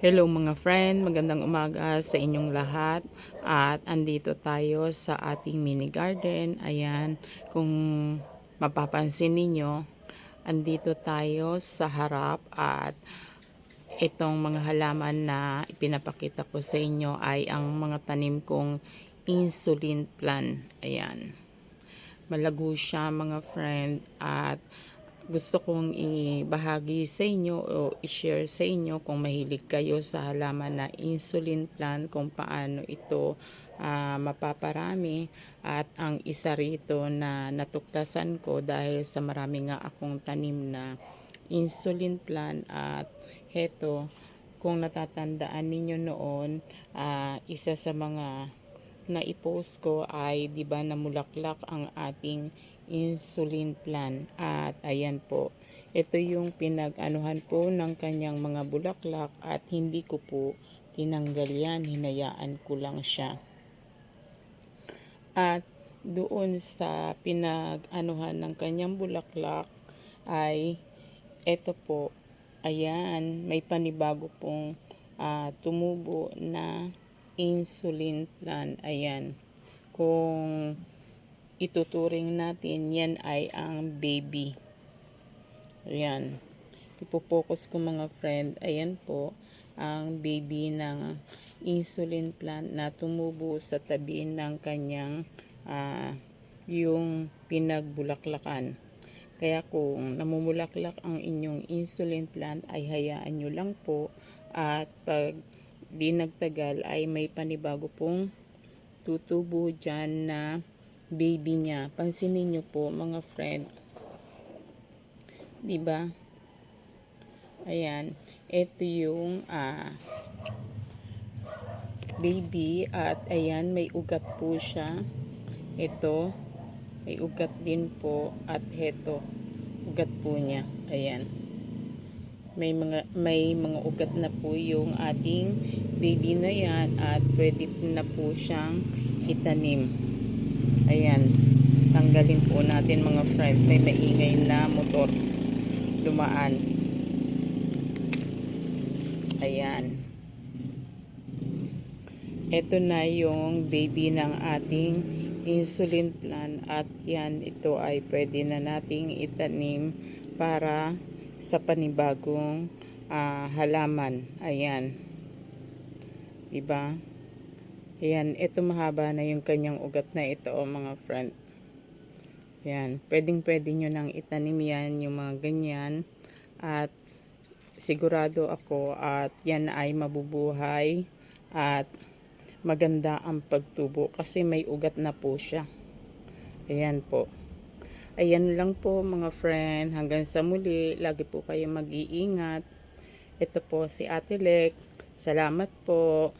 Hello mga friend, magandang umaga sa inyong lahat at andito tayo sa ating mini garden. Ayan, kung mapapansin ninyo, andito tayo sa harap at itong mga halaman na ipinapakita ko sa inyo ay ang mga tanim kong insulin plant. Ayan, malago siya mga friend at gusto kong ibahagi sa inyo o i-share sa inyo kung mahilig kayo sa halaman na insulin plant, kung paano ito mapaparami. At ang isa rito na natuklasan ko dahil sa marami nga akong tanim na insulin plant at heto, kung natatandaan ninyo noon, isa sa mga na-post ko ay 'di ba namulaklak ang ating insulin plant. At ayan po, ito yung pinag-anuhan po ng kanyang mga bulaklak at hindi ko po tinanggal yan, hinayaan ko lang siya. At doon sa pinag-anuhan ng kanyang bulaklak ay ito po, ayan, may panibago pong tumubo na insulin plant. Ayan, kung ituturing natin, yan ay ang baby. Ayan, ipopokus ko mga friend. Ayan po ang baby ng insulin plant na tumubo sa tabi ng kanyang yung pinagbulaklakan. Kaya kung namumulaklak ang inyong insulin plant ay hayaan nyo lang po, at pag di nagtagal ay may panibago pong tutubo dyan na baby niya. Pansinin niyo po mga friend, di ba? Ayan, ito yung baby at ayan, may ugat po siya. Ito, may ugat din po at heto, ugat po niya. Ayan, may mga ugat na po yung ating baby na yan at pwede na po siyang itanim. Ayan, tanggalin po natin mga friend, may maingay na motor dumaan. Ayan, ito na yung baby ng ating insulin plant at yan, ito ay pwede na nating itanim para sa panibagong halaman. Ayan, diba? Ayan, ito mahaba na yung kanyang ugat na ito mga friend. Ayan, pwede nyo nang itanim yan, yung mga ganyan. At sigurado ako at yan ay mabubuhay at maganda ang pagtubo kasi may ugat na po siya. Ayan po. Ayan lang po mga friend, hanggang sa muli, lagi po kayo mag-iingat. Ito po si Ate Lek. Salamat po.